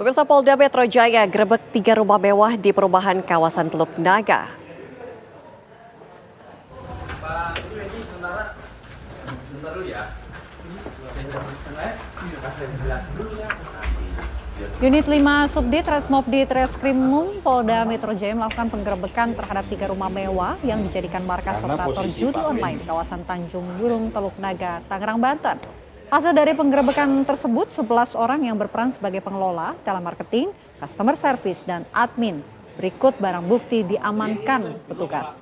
Pemirsa, Polda Metro Jaya grebek 3 rumah mewah di perumahan kawasan Teluk Naga. Unit 5 Subdit Resmob di Treskrimum Polda Metro Jaya melakukan penggerebekan terhadap 3 rumah mewah yang dijadikan markas operator judi online di kawasan Tanjung Burung, Teluk Naga, Tangerang, Banten. Hasil dari penggerebekan tersebut, 11 orang yang berperan sebagai pengelola, telemarketing, customer service, dan admin. Berikut barang bukti diamankan petugas.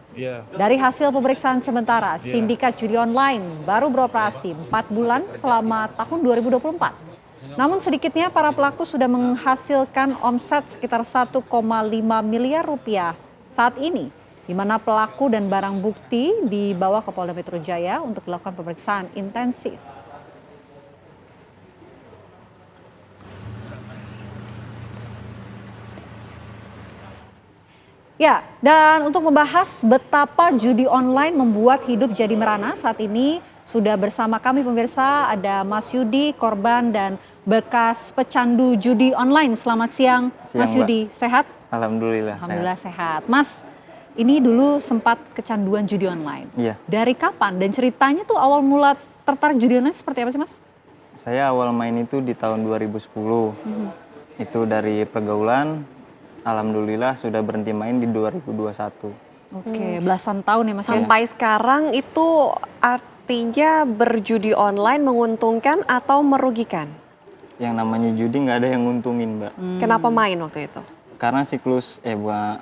Dari hasil pemeriksaan sementara, sindikat judi online baru beroperasi 4 bulan selama tahun 2024. Namun sedikitnya para pelaku sudah menghasilkan omset sekitar 1,5 miliar rupiah saat ini, di mana pelaku dan barang bukti dibawa ke Polda Metro Jaya untuk dilakukan pemeriksaan intensif. Ya, dan untuk membahas betapa judi online membuat hidup jadi merana, saat ini sudah bersama kami pemirsa ada Mas Yudi, korban dan bekas pecandu judi online. Selamat siang, Mas Yudi. Sehat? Alhamdulillah. Alhamdulillah sehat. Mas, ini dulu sempat kecanduan judi online. Iya. Dari kapan? Dan ceritanya tuh awal mula tertarik judi online seperti apa sih, Mas? Saya awal main itu di tahun 2010. Itu dari pergaulan. Alhamdulillah sudah berhenti main di 2021. Oke, belasan tahun ya Mas. Sampai sekarang itu artinya berjudi online menguntungkan atau merugikan? Yang namanya judi nggak ada yang nguntungin, Mbak. Kenapa main waktu itu? Karena siklus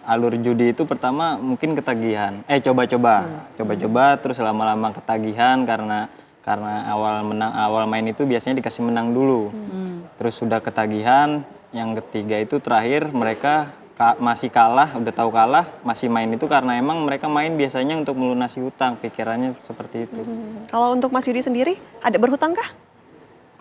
alur judi itu pertama mungkin ketagihan. Coba-coba terus lama-lama ketagihan karena awal main itu biasanya dikasih menang dulu. Terus sudah ketagihan, yang ketiga itu terakhir mereka masih kalah, udah tahu kalah, masih main itu karena emang mereka main biasanya untuk melunasi hutang, pikirannya seperti itu. Kalau untuk Mas Yudi sendiri, ada berhutang kah?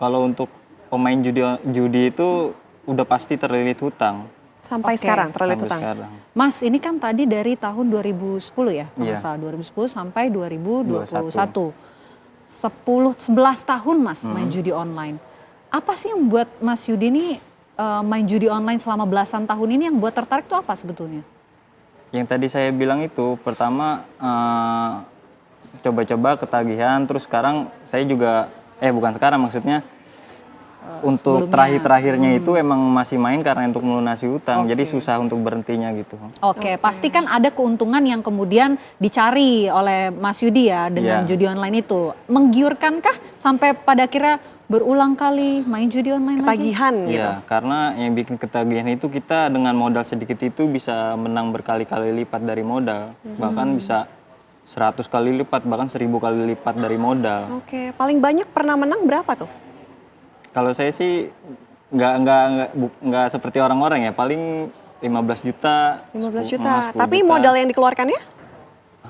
Kalau untuk pemain judi itu udah pasti terlilit hutang. Sampai sekarang terlilit hutang? Sekarang. Mas, ini kan tadi dari tahun 2010 ya, Iya. 2010 sampai 2021. 11 tahun Mas main judi online. Apa sih yang buat Mas Yudi ini main judi online selama belasan tahun ini yang buat tertarik tuh apa sebetulnya? Yang tadi saya bilang itu, pertama coba-coba ketagihan, terus sekarang saya juga, bukan sekarang maksudnya, untuk terakhir-terakhirnya itu emang masih main karena untuk melunasi hutang, jadi susah untuk berhentinya gitu. Oke, pasti kan ada keuntungan yang kemudian dicari oleh Mas Yudi ya dengan judi online itu. Menggiurkankah sampai pada akhirnya berulang kali main judi online ketagihan lagi? gitu? Iya, karena yang bikin ketagihan itu kita dengan modal sedikit itu bisa menang berkali-kali lipat dari modal. Bahkan bisa 100 kali lipat, bahkan 1000 kali lipat dari modal. Oke, paling banyak pernah menang berapa tuh? Kalau saya sih nggak seperti orang-orang ya, paling 15 juta. 15 10 juta, tapi modal yang dikeluarkannya?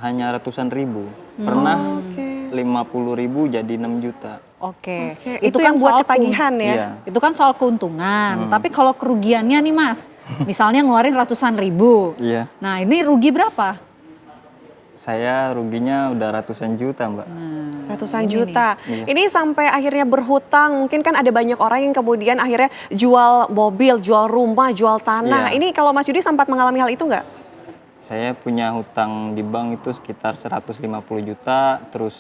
Hanya ratusan ribu. Pernah 50.000 jadi 6 juta. Oke, itu yang buat ketagihan ya? Iya. Itu kan soal keuntungan, tapi kalau kerugiannya nih Mas, misalnya ngeluarin ratusan ribu. Iya. Nah ini rugi berapa? Saya ruginya udah ratusan juta, Mbak. Ratusan juta. Ini sampai akhirnya berhutang, mungkin kan ada banyak orang yang kemudian akhirnya jual mobil, jual rumah, jual tanah. Ini kalau Mas Yudi sempat mengalami hal itu nggak? Saya punya hutang di bank itu sekitar 150 juta, terus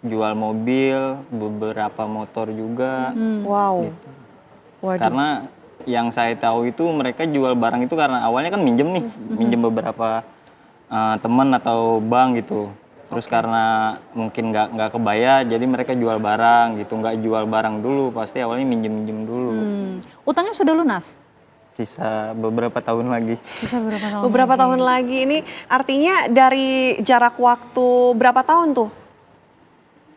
jual mobil, beberapa motor juga. Wow. Gitu. Waduh. Karena yang saya tahu itu mereka jual barang itu karena awalnya kan minjem nih, minjem beberapa teman atau bank gitu. Terus karena mungkin nggak kebayar, jadi mereka jual barang gitu, nggak jual barang dulu, pasti awalnya minjem dulu. Utangnya sudah lunas? Sisa beberapa tahun lagi. Bisa Beberapa tahun lagi. Ini artinya dari jarak waktu berapa tahun tuh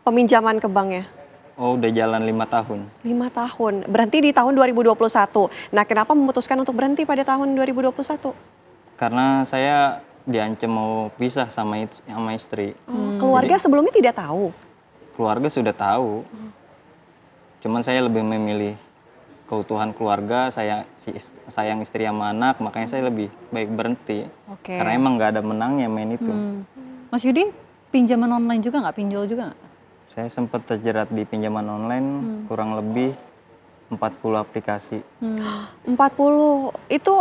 peminjaman ke banknya? Oh, udah jalan 5 tahun. 5 tahun, berhenti di tahun 2021. Nah, kenapa memutuskan untuk berhenti pada tahun 2021? Karena saya diancam mau pisah sama istri. Keluarga sebelumnya tidak tahu? Keluarga sudah tahu. Cuman saya lebih memilih keutuhan keluarga, sayang istri sama anak, makanya saya lebih baik berhenti. Karena emang nggak ada menangnya main itu. Mas Yudi, pinjaman online juga nggak? Pinjol juga nggak? Saya sempat terjerat di pinjaman online kurang lebih 4 40 aplikasi. 40 itu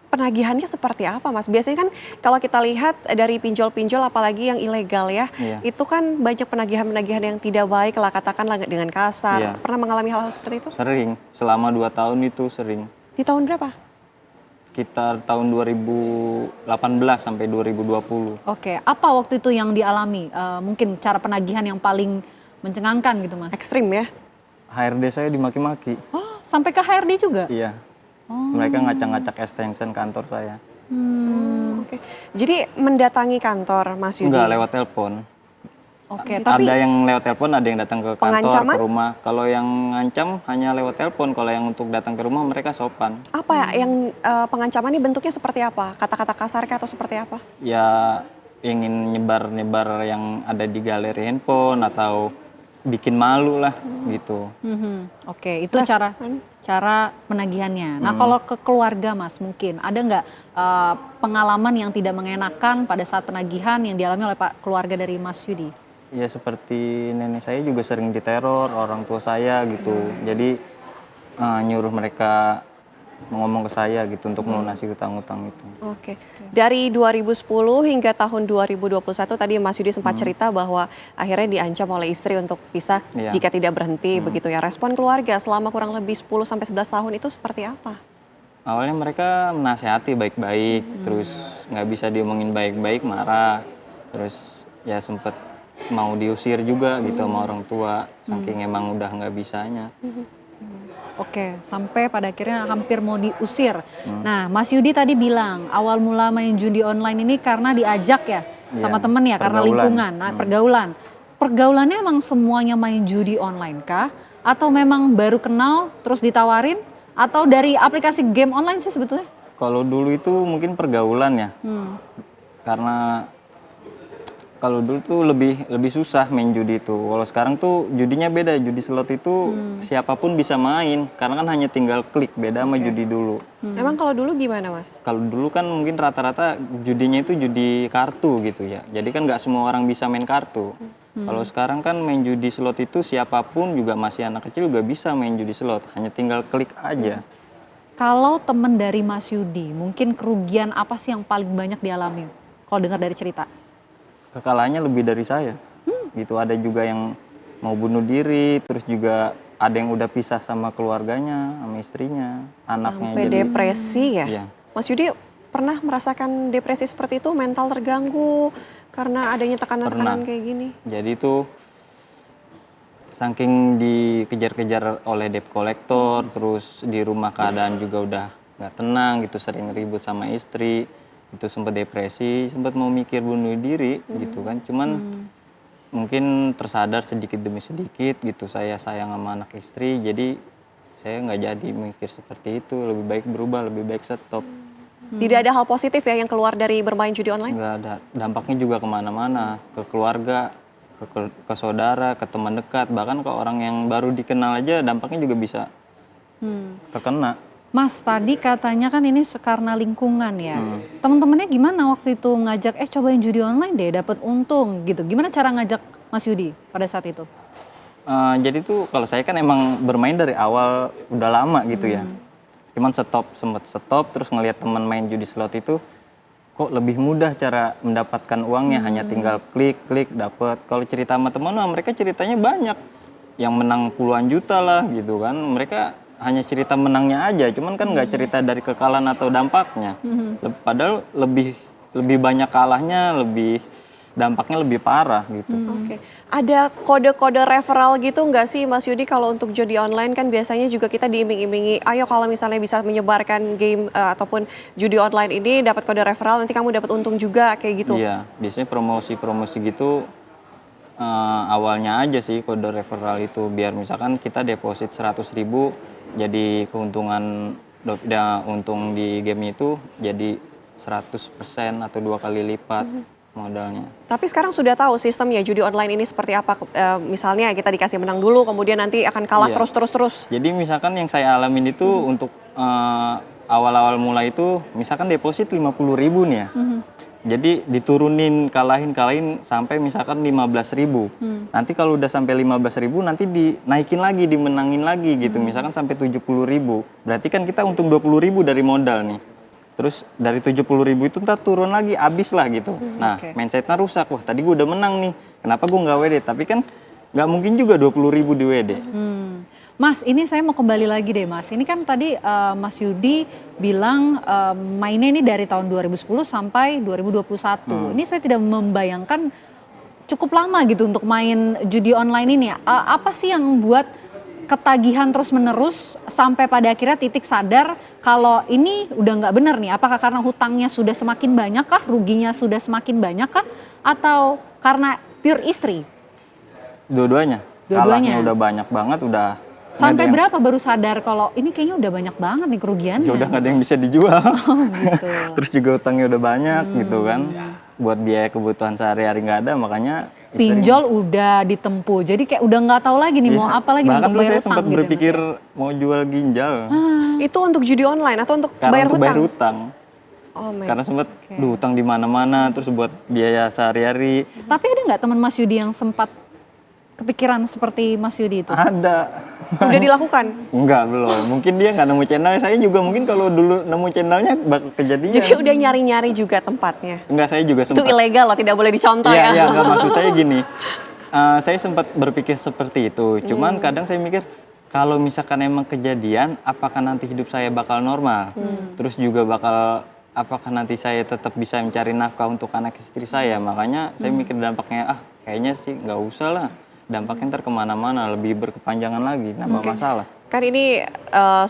penagihannya seperti apa Mas? Biasanya kan kalau kita lihat dari pinjol-pinjol apalagi yang ilegal ya, Iya. itu kan banyak penagihan-penagihan yang tidak baik lah katakanlah dengan kasar. Iya. Pernah mengalami hal-hal seperti itu? Sering, selama 2 tahun itu sering. Di tahun berapa? Sekitar tahun 2018 sampai 2020. Oke, apa waktu itu yang dialami? Mungkin cara penagihan yang paling mencengangkan gitu Mas? Ekstrim ya? HRD saya dimaki-maki. Oh, sampai ke HRD juga? Iya. Mereka ngacak-ngacak extension kantor saya. Oke. Jadi mendatangi kantor Mas Yudi? Enggak, lewat telepon. Oke, tapi Ada yang lewat telepon, ada yang datang ke kantor, Pengancaman? ke rumah. Kalau yang ngancam hanya lewat telepon, kalau yang untuk datang ke rumah mereka sopan. Apa yang pengancaman ini bentuknya seperti apa? Kata-kata kasar kah atau seperti apa? Ya ingin nyebar-nyebar yang ada di galeri handphone atau bikin malu lah gitu. Oke, itu cara penagihannya. Nah, kalau ke keluarga Mas, mungkin ada nggak pengalaman yang tidak mengenakan pada saat penagihan yang dialami oleh Pak keluarga dari Mas Yudi? Ya seperti nenek saya juga sering diteror orang tua saya gitu. Jadi nyuruh mereka ngomong ke saya gitu untuk melunasi hutang-hutang itu. Oke. Dari 2010 hingga tahun 2021 tadi Mas Yudi sempat cerita bahwa akhirnya diancam oleh istri untuk pisah Iya. jika tidak berhenti begitu ya. Respon keluarga selama kurang lebih 10 sampai 11 tahun itu seperti apa? Awalnya mereka menasehati baik-baik, terus nggak bisa diomongin baik-baik, marah. Terus ya sempet mau diusir juga gitu sama orang tua, saking emang udah nggak bisanya. Oke, sampai pada akhirnya hampir mau diusir. Nah, Mas Yudi tadi bilang awal mula main judi online ini karena diajak ya sama Iya, temen ya, karena pergaulan. lingkungan, nah, pergaulan. Pergaulannya emang semuanya main judi online kah? Atau memang baru kenal terus ditawarin? Atau dari aplikasi game online sih sebetulnya? Kalau dulu itu mungkin pergaulan ya, karena kalau dulu tuh lebih susah main judi itu. Kalau sekarang tuh judinya beda, judi slot itu siapapun bisa main, karena kan hanya tinggal klik, beda sama judi dulu. Emang kalau dulu gimana Mas? Kalau dulu kan mungkin rata-rata judinya itu judi kartu gitu ya, jadi kan nggak semua orang bisa main kartu. Kalau sekarang kan main judi slot itu siapapun juga masih anak kecil juga bisa main judi slot, hanya tinggal klik aja. Kalau temen dari Mas Yudi, mungkin kerugian apa sih yang paling banyak dialami? Kalau dengar dari cerita. Kekalahannya lebih dari saya. Gitu, ada juga yang mau bunuh diri, terus juga ada yang udah pisah sama keluarganya, sama istrinya, anaknya. Sampai depresi ya? Iya. Mas Yudi pernah merasakan depresi seperti itu, mental terganggu karena adanya tekanan-tekanan Pernah. kayak gini? Jadi itu saking dikejar-kejar oleh debt collector, terus di rumah keadaan juga udah nggak tenang gitu, sering ribut sama istri, itu sempat depresi, sempat mau mikir bunuh diri gitu kan. Cuman mungkin tersadar sedikit demi sedikit gitu, saya sayang sama anak istri, jadi saya nggak jadi mikir seperti itu, lebih baik berubah, lebih baik stop. Tidak ada hal positif ya yang keluar dari bermain judi online? Nggak ada, dampaknya juga kemana-mana, ke keluarga, ke saudara, ke teman dekat, bahkan ke orang yang baru dikenal aja dampaknya juga bisa terkena. Mas, tadi katanya kan ini karena lingkungan ya. Teman-temannya gimana waktu itu ngajak, cobain judi online deh, dapat untung gitu. Gimana cara ngajak Mas Yudi pada saat itu? Jadi tuh kalau saya kan emang bermain dari awal udah lama gitu ya. Cuman sempet stop, terus ngelihat teman main judi slot itu kok lebih mudah cara mendapatkan uangnya, hanya tinggal klik dapat. Kalau cerita sama teman, mereka ceritanya banyak, yang menang puluhan juta lah gitu kan. Mereka hanya cerita menangnya aja, cuman kan nggak cerita dari kekalahan atau dampaknya. Padahal lebih banyak kalahnya, dampaknya lebih parah gitu. Oke, ada kode-kode referral gitu nggak sih Mas Yudi kalau untuk judi online kan biasanya juga kita diiming-imingi, ayo kalau misalnya bisa menyebarkan game ataupun judi online ini dapat kode referral nanti kamu dapat untung juga kayak gitu. Iya, biasanya promosi gitu awalnya aja sih kode referral itu, biar misalkan kita deposit 100.000 jadi keuntungan untung di game itu jadi 100% atau 2 kali lipat modalnya. Tapi sekarang sudah tahu sistemnya judi online ini seperti apa, misalnya kita dikasih menang dulu kemudian nanti akan kalah Iya. terus. Jadi misalkan yang saya alamin itu untuk awal-awal mulai itu misalkan deposit 50.000 nih ya. Jadi diturunin, kalahin sampai misalkan 15.000. Nanti kalau udah sampai 15.000 nanti dinaikin lagi, dimenangin lagi gitu. Misalkan sampai 70.000. Berarti kan kita untung 20.000 dari modal nih. Terus dari 70.000 itu ntar turun lagi, abis lah gitu. Nah, mindsetnya rusak. Wah, tadi gue udah menang nih. Kenapa gue nggak WD? Tapi kan nggak mungkin juga 20.000 di WD. Mas, ini saya mau kembali lagi deh Mas. Ini kan tadi Mas Yudi bilang mainnya ini dari tahun 2010 sampai 2021. Ini saya tidak membayangkan cukup lama gitu untuk main judi online ini. Apa sih yang buat ketagihan terus menerus sampai pada akhirnya titik sadar kalau ini udah nggak benar nih? Apakah karena hutangnya sudah semakin banyak kah? Ruginya sudah semakin banyak kah? Atau karena pure istri? Dua-duanya. Dua-duanya. Kalahnya udah banyak banget, udah. Sampai berapa baru sadar kalau ini kayaknya udah banyak banget nih kerugiannya? Ya udah nggak ada yang bisa dijual. Gitu. Terus juga utangnya udah banyak gitu kan. Buat biaya kebutuhan sehari-hari nggak ada, makanya Pinjol udah ditempuh, jadi kayak udah nggak tahu lagi nih mau apa lagi bahkan untuk dulu bayar saya utang sempat gitu ya, berpikir Mas, ya? mau jual ginjal. Itu untuk judi online atau untuk Karena bayar untuk hutang? bayar hutang. Oh my. Karena sempat utang di mana-mana, terus buat biaya sehari-hari. Tapi ada nggak teman Mas Yudi yang sempat kepikiran seperti Mas Yudi itu? Ada. Udah dilakukan? Enggak, belum. Mungkin dia nggak nemu channel. Saya juga mungkin kalau dulu nemu channelnya bakal kejadian. Jadi udah nyari-nyari juga tempatnya? Enggak, saya juga Itu sempat. ilegal loh, tidak boleh dicontoh Iya, ya? enggak, maksud saya gini. Saya sempat berpikir seperti itu. Cuman kadang saya mikir, kalau misalkan emang kejadian, apakah nanti hidup saya bakal normal? Terus juga apakah nanti saya tetap bisa mencari nafkah untuk anak istri saya? Makanya saya mikir dampaknya, kayaknya sih nggak usah lah. Dampaknya ntar kemana-mana, lebih berkepanjangan lagi, nambah masalah. Kan ini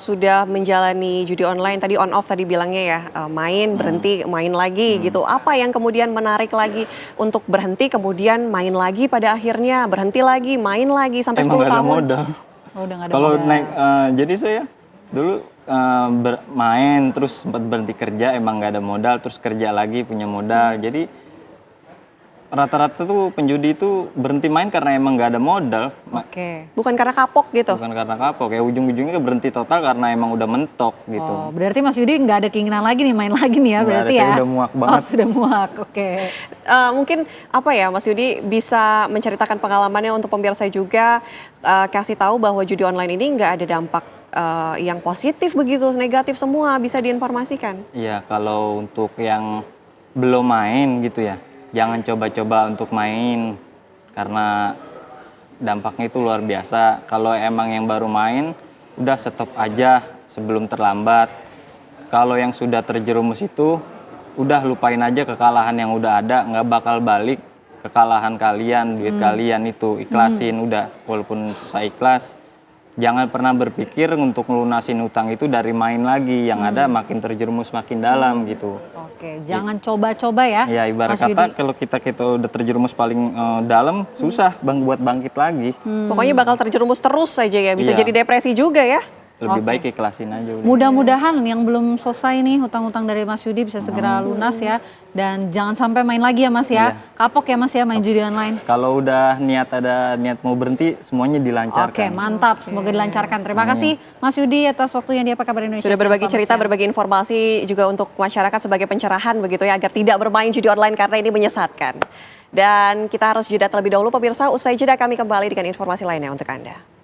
sudah menjalani judi online, tadi on off tadi bilangnya ya, main, berhenti, main lagi gitu. Apa yang kemudian menarik lagi untuk berhenti, kemudian main lagi pada akhirnya, berhenti lagi, main lagi, sampai Emang 10 nggak ada tahun? modal. Oh, udah nggak ada Kalau modal. naik, jadi saya dulu bermain, terus sempat berhenti kerja, emang nggak ada modal, terus kerja lagi punya modal. Jadi rata-rata tuh penjudi itu berhenti main karena emang nggak ada modal. Oke. Bukan karena kapok gitu? Bukan karena kapok, ya ujung-ujungnya berhenti total karena emang udah mentok gitu. Oh, berarti Mas Yudi nggak ada keinginan lagi nih main lagi nih ya, Nggak berarti ada, ya? saya udah muak banget. Oh, sudah muak, oke. Mungkin apa ya Mas Yudi bisa menceritakan pengalamannya untuk pemirsa juga, kasih tahu bahwa judi online ini nggak ada dampak yang positif begitu, negatif semua, bisa diinformasikan. Iya, kalau untuk yang belum main gitu ya, jangan coba-coba untuk main karena dampaknya itu luar biasa. Kalau emang yang baru main, udah stop aja sebelum terlambat. Kalau yang sudah terjerumus itu, udah lupain aja kekalahan yang udah ada, nggak bakal balik kekalahan kalian, duit kalian itu ikhlasin udah, walaupun susah ikhlas. Jangan pernah berpikir untuk melunasin utang itu dari main lagi, yang ada makin terjerumus makin dalam gitu. Oke, jangan coba-coba ya. Ya ibarat Mas kata Yudi. kalau kita udah terjerumus paling dalam, susah buat bangkit lagi. Pokoknya bakal terjerumus terus saja ya, bisa Iya. jadi depresi juga ya. Lebih baik ikhlasin aja udah. Mudah-mudahan yang belum selesai nih hutang-hutang dari Mas Yudi bisa segera lunas ya. Dan jangan sampai main lagi ya Mas ya. Kapok ya Mas ya main judi online. Kalau udah ada niat mau berhenti, semuanya dilancarkan. Oke, mantap. Semoga dilancarkan. Terima kasih Mas Yudi atas waktunya di Apa Kabar Indonesia. Sudah berbagi Selamat cerita, siang. berbagi informasi juga untuk masyarakat sebagai pencerahan begitu ya, agar tidak bermain judi online karena ini menyesatkan. Dan kita harus jeda terlebih dahulu pemirsa, usai jeda kami kembali dengan informasi lainnya untuk Anda.